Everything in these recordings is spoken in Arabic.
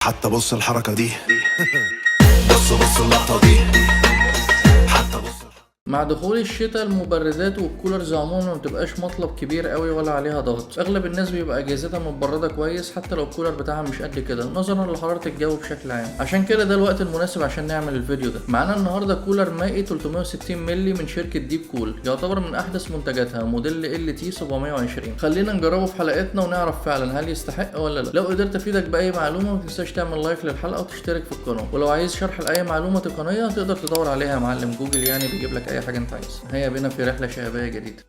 حتى بص الحركة دي بص اللقطة دي حتى بص. مع دخول الشتاء المبردات والكولرز عموما ما بتبقاش مطلب كبير قوي ولا عليها ضغط. اغلب الناس بيبقى اجهزتها متبرده كويس حتى لو الكولر بتاعها مش قد كده نظرا لحراره الجو بشكل عام. عشان كده ده الوقت المناسب عشان نعمل الفيديو ده. معانا النهارده كولر مائي 360 مللي من شركه ديب كول، يعتبر من احدث منتجاتها، موديل LT 720. خلينا نجربه في حلقتنا ونعرف فعلا هل يستحق ولا لا. لو قدرت افيدك باي معلومه ما تنساش تعمل لايك للحلقه وتشترك في القناه، ولو عايز شرح لاي معلومه تقنيه تقدر تدور عليها يا معلم جوجل، يعني بيجيب لك اي حاجه انت عايزها. هيا بنا في رحلة شبابية جديدة.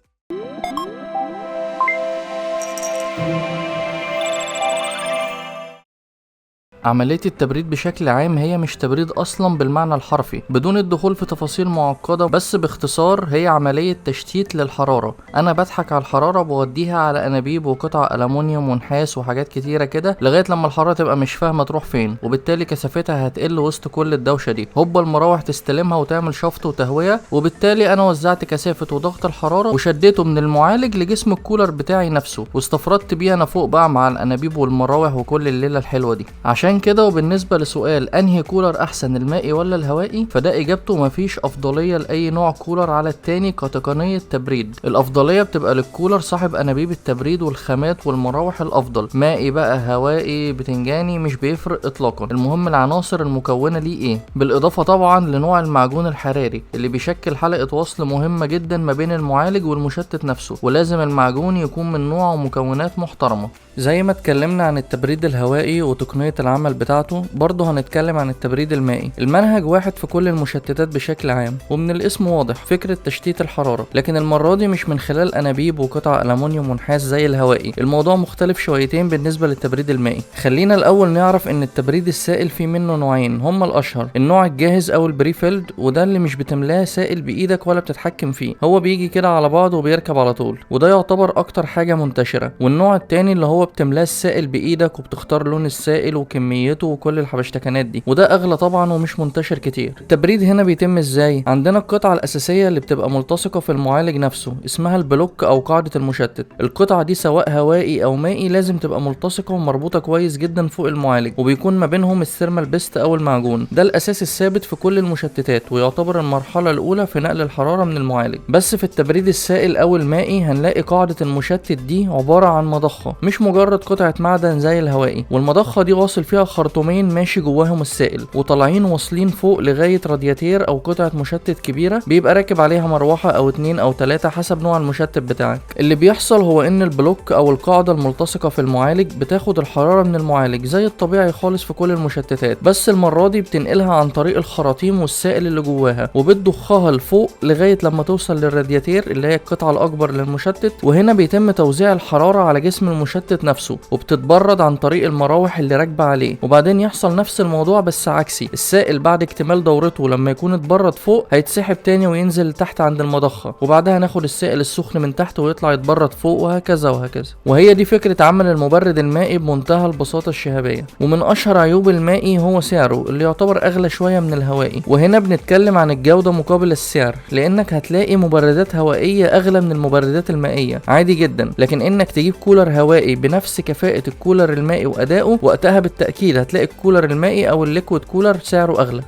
عملية التبريد بشكل عام هي مش تبريد أصلا بالمعنى الحرفي، بدون الدخول في تفاصيل معقدة، بس باختصار هي عملية تشتيت للحرارة. أنا بضحك على الحرارة بوديها على أنابيب وقطع ألمونيوم ونحاس وحاجات كتيرة كده لغاية لما الحرارة تبقى مش فاهمة تروح فين، وبالتالي كثافتها هتقل وسط كل الدوشة دي. هوبا المراوح تستلمها وتعمل شفط وتهوية، وبالتالي أنا وزعت كثافة وضغط الحرارة وشديته من المعالج لجسم الكولر بتاعي نفسه، واستفردت بيه أنا فوق بقى مع الأنابيب والمراوح وكل الليلة الحلوة دي. عشان كده وبالنسبة لسؤال انهي كولر احسن المائي ولا الهوائي، فده اجابته مفيش افضلية لاي نوع كولر على التاني كتقنية تبريد. الافضلية بتبقى للكولر صاحب انابيب التبريد والخامات والمراوح الافضل، مائي بقى هوائي بتنجاني مش بيفرق اطلاقا، المهم العناصر المكونة ليه ايه، بالاضافة طبعا لنوع المعجون الحراري اللي بيشكل حلقة وصل مهمة جدا ما بين المعالج والمشتت نفسه، ولازم المعجون يكون من نوع ومكونات محترمة. زي ما اتكلمنا عن التبريد الهوائي وتقنية العمل بتاعته، برضه هنتكلم عن التبريد المائي. المنهج واحد في كل المشتتات بشكل عام، ومن الاسم واضح فكرة تشتيت الحرارة، لكن المرة دي مش من خلال أنابيب وقطع ألمونيوم ونحاس زي الهوائي. الموضوع مختلف شويتين بالنسبة للتبريد المائي. خلينا الأول نعرف إن التبريد السائل فيه منه نوعين، هما الأشهر النوع الجاهز أو البريفيلد، وده اللي مش بتملاه سائل بإيدك ولا بتتحكم فيه، هو بيجي كده على بعضه وبيركب على طول، وده يعتبر أكتر حاجة منتشرة. والنوع التاني اللي هو بتملاه السائل بايدك وبتختار لون السائل وكميته وكل الحبشتكنات دي، وده اغلى طبعا ومش منتشر كتير. التبريد هنا بيتم ازاي؟ عندنا القطعه الاساسيه اللي بتبقى ملتصقه في المعالج نفسه اسمها البلوك او قاعده المشتت. القطعه دي سواء هوائي او مائي لازم تبقى ملتصقه ومربوطه كويس جدا فوق المعالج، وبيكون ما بينهم الثيرمال بيست او المعجون. ده الاساس الثابت في كل المشتتات، ويعتبر المرحله الاولى في نقل الحراره من المعالج. بس في التبريد السائل او المائي هنلاقي قاعده المشتت دي عباره عن مضخه، مش مجرد قطعة معدن زي الهوائي، والمضخة دي واصل فيها خرطومين ماشي جواهم السائل، وطالعين واصلين فوق لغاية رادياتير او قطعة مشتت كبيرة بيبقى راكب عليها مروحة او 2 أو 3 حسب نوع المشتت بتاعك. اللي بيحصل هو ان البلوك او القاعدة الملتصقة في المعالج بتاخد الحرارة من المعالج زي الطبيعي خالص في كل المشتتات، بس المرة دي بتنقلها عن طريق الخراطيم والسائل اللي جواها، وبتضخها لفوق لغاية لما توصل للرادياتير اللي هي القطعة الاكبر للمشتت، وهنا بيتم توزيع الحرارة على جسم المشتت نفسه، وبتتبرد عن طريق المراوح اللي راكبه عليه. وبعدين يحصل نفس الموضوع بس عكسي، السائل بعد اكتمال دورته لما يكون اتبرد فوق هيتسحب تاني وينزل تحت عند المضخه، وبعدها ناخد السائل السخن من تحت ويطلع يتبرد فوق، وهكذا وهكذا. وهي دي فكره عمل المبرد المائي بمنتهى البساطه الشهابيه. ومن اشهر عيوب المائي هو سعره اللي يعتبر اغلى شويه من الهوائي، وهنا بنتكلم عن الجوده مقابل السعر، لانك هتلاقي مبردات هوائيه اغلى من المبردات المائيه عادي جدا، لكن انك تجيب كولر هوائي بنفس كفاءة الكولر المائي وأدائه، وقتها بالتأكيد هتلاقي الكولر المائي أو الليكويد كولر سعره أغلى.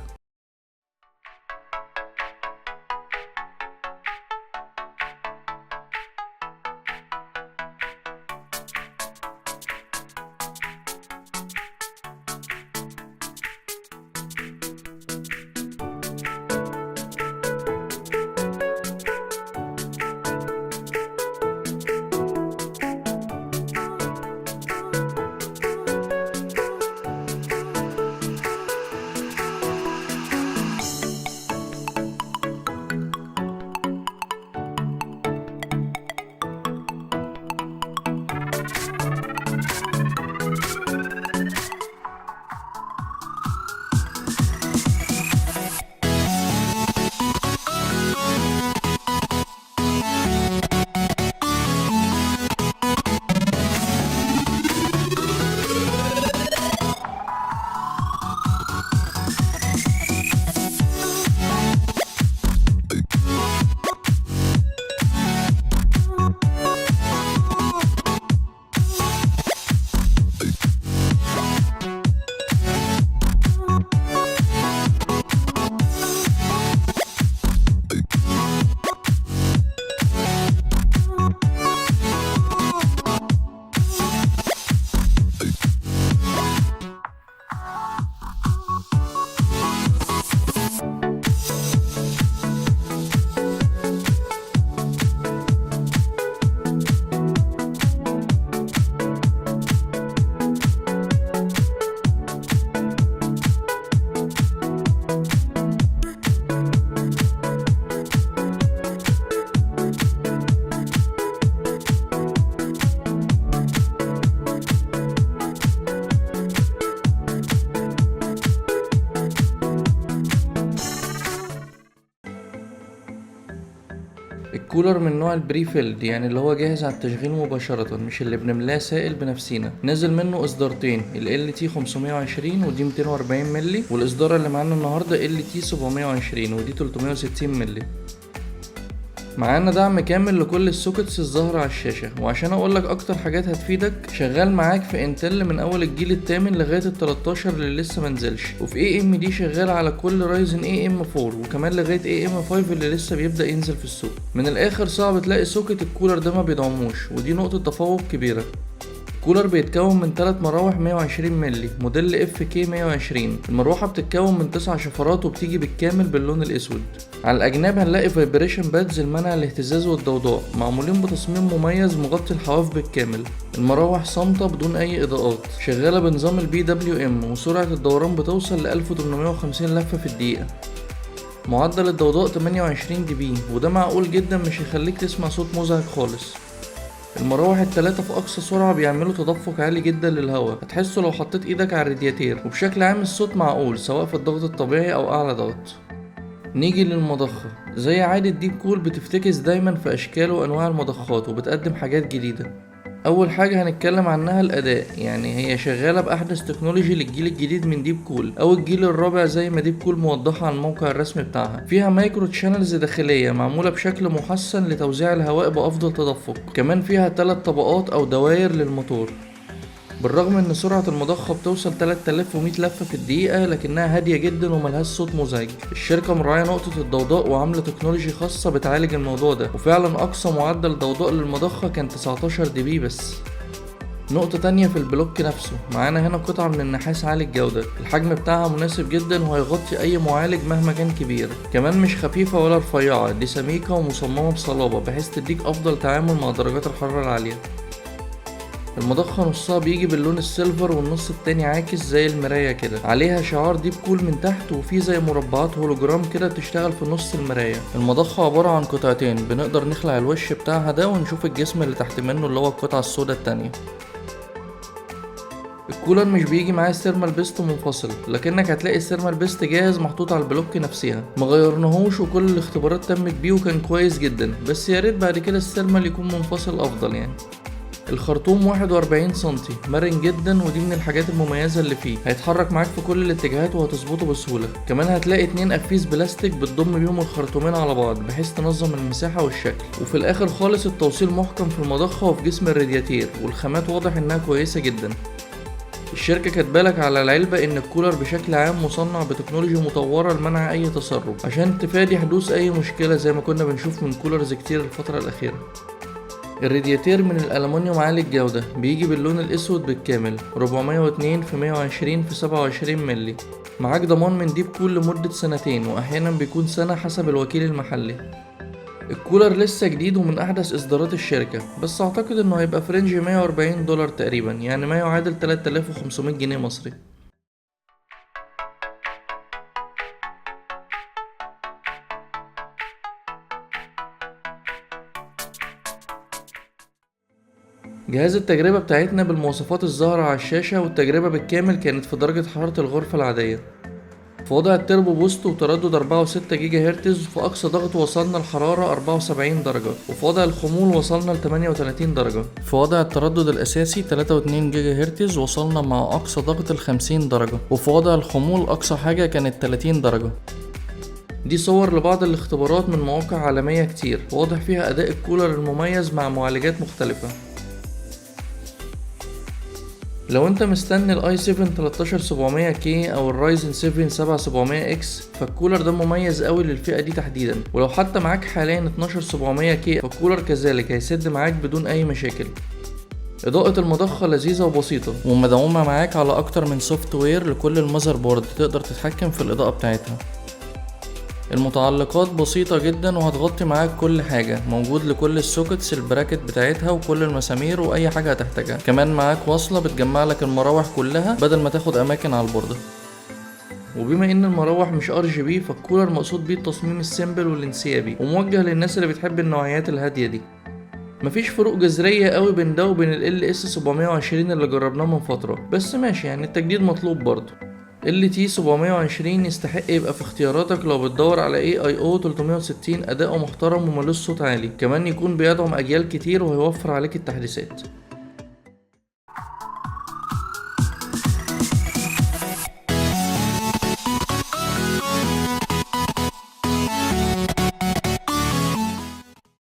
الكولر من نوع البري فيلد، يعني اللي هو جاهز على التشغيل مباشرة، مش اللي بنملاه سائل بنفسينا. نزل منه اصدارتين، ال LT 520 ودي 240 مللي، والاصدار اللي معانا النهارده LT 720 ودي 360 مللي. معانا دعم كامل لكل السوكتس الظاهرة على الشاشة. وعشان اقولك اكتر حاجات هتفيدك، شغال معاك في انتل من اول الجيل الثامن لغاية ال13 اللي لسه منزلش، وفي AMD شغال على كل رايزن AM4 وكمان لغاية AM5 اللي لسه بيبدأ ينزل في السوق. من الاخر صعب تلاقي سوكت الكولر ده ما بيدعموش، ودي نقطة تفوق كبيرة. الكولر بيتكون من 3 مراوح 120 مللي موديل FK 120. المروحة بتتكون من 9 شفرات وبتيجي بالكامل باللون الاسود. على الاجناب هنلاقي فايبريشن بادز لمنع الاهتزاز والضوضاء، معمولين بتصميم مميز مغطي الحواف بالكامل. المراوح صامتة بدون اي اضاءات، شغالة بنظام BWM، وسرعة الدوران بتوصل ل 1850 لفة في الدقيقة. معدل الضوضاء 28 dB، وده معقول جدا، مش هيخليك تسمع صوت مزعج خالص. المراوح التلاتة في أقصى سرعة بيعملوا تدفق عالي جدا للهواء، هتحسه لو حطيت إيدك على الرادياتير. وبشكل عام الصوت معقول سواء في الضغط الطبيعي أو أعلى ضغط. نيجي للمضخة. زي عادة ديب كول بتفتكس دايما في أشكال وأنواع المضخات وبتقدم حاجات جديدة. أول حاجة هنتكلم عنها الأداء، يعني هي شغالة بأحدث تكنولوجي للجيل الجديد من ديب كول أو الجيل الرابع زي ما ديب كول موضحة على الموقع الرسمي بتاعها. فيها مايكرو تشانلز داخلية معمولة بشكل محسن لتوزيع الهواء بأفضل تدفق. كمان فيها 3 طبقات أو دوائر للموتور. بالرغم ان سرعة المضخة بتوصل 3100 لفة في الدقيقة، لكنها هادية جدا وملهاش صوت مزعج. الشركة مراعية نقطة الضوضاء وعاملة تكنولوجي خاصة بتعالج الموضوع ده، وفعلا اقصى معدل ضوضاء للمضخة كان 19 dB بس. نقطة تانية في البلوك نفسه، معانا هنا قطعة من النحاس عالي الجودة. الحجم بتاعها مناسب جدا وهيغطي اي معالج مهما كان كبير. كمان مش خفيفة ولا رفيعة، دي سميكة ومصممة بصلابة بحيث تديك افضل تعامل مع درجات الحرارة العالية. المضخة نصها بيجي باللون السيلفر والنص التاني عاكس زي المراية كده. عليها شعار ديب كول من تحت، وفي زي مربعات هولوجرام كده تشتغل في نص المراية. المضخة عبارة عن قطعتين، بنقدر نخلع الوش بتاعها ده ونشوف الجسم اللي تحت منه اللي هو القطعة السوداء التانية. الكولر مش بيجي معاه السيرمال بيست منفصل، لكنك هتلاقي السيرمال بيست جاهز محطوط على البلوك نفسها. مغيرناهوش وكل الاختبارات تمت بيه وكان كويس جدا، بس ياريت بعد كده السيرمال يكون منفصل افضل يعني. الخرطوم 41 سنتي، مرن جدا، ودي من الحاجات المميزة اللي فيه. هيتحرك معاك في كل الاتجاهات وهتظبطه بسهولة. كمان هتلاقي 2 قفيز بلاستيك بتضم بيهم الخرطومين على بعض بحيث تنظم المساحة والشكل. وفي الاخر خالص التوصيل محكم في المضخة وفي جسم الرادياتير، والخامات واضح انها كويسة جدا. الشركة كاتبالك على العلبة ان الكولر بشكل عام مصنع بتكنولوجيا مطورة لمنع اي تسرب، عشان تفادي حدوث اي مشكلة زي ما كنا بنشوف من كولرز كتير الفترة الاخيرة. الرادياتير من الألمنيوم عالي الجودة، بيجي باللون الأسود بالكامل، 402 في 120 في 27 مللي. معاك ضمان من ديب كول لمدة 2 وأحيانا بيكون سنة حسب الوكيل المحلي. الكولر لسه جديد ومن أحدث إصدارات الشركة، بس أعتقد إنه هيبقى في رينج $140 تقريبا، يعني ما يعادل 3500 جنيه مصري. جهاز التجربة بتاعتنا بالمواصفات الظاهرة على الشاشة، والتجربة بالكامل كانت في درجة حرارة الغرفة العادية. في وضع التربو بوست وتردد 4.6 جيجا هرتز، في أقصى ضغط وصلنا لحرارة 74 درجة، وفي وضع الخمول وصلنا ل 38 درجة. في وضع التردد الأساسي 3.2 جيجا هرتز وصلنا مع أقصى ضغط ل 50 درجة، وفي وضع الخمول أقصى حاجة كانت 30 درجة. دي صور لبعض الاختبارات من مواقع عالمية كتير، واضح فيها أداء الكولر المميز مع معالجات مختلفة. لو انت مستني الاي 7 13700K او الرايزن 7 7700X، فالكولر ده مميز قوي للفئة دي تحديدا. ولو حتى معاك حاليا 12700K، فالكولر كذلك هيسد معاك بدون اي مشاكل. اضاءة المضخة لذيذة وبسيطة، ومدعومة معاك على اكتر من سوفت وير لكل المذر بورد، تقدر تتحكم في الاضاءة بتاعتها. المتعلقات بسيطة جدا وهتغطي معاك كل حاجة، موجود لكل السوكتس البراكت بتاعتها وكل المسامير واي حاجة هتحتاجها. كمان معاك وصلة بتجمع لك المراوح كلها بدل ما تاخد اماكن على البوردة. وبما ان المراوح مش RGB، فالكولر مقصود بيه التصميم السيمبل والانسيابي، وموجه للناس اللي بتحب النوعيات الهادية دي. مفيش فروق جذرية قوي بين ده وبين ال LS 720 اللي جربناه من فترة، بس ماشي يعني التجديد مطلوب برضه. ال تي 720 يستحق يبقى في اختياراتك لو بتدور على AIO 360 اداؤه محترم وملوش صوت عالي، كمان يكون بيدعم اجيال كتير وهيوفر عليك التحديثات.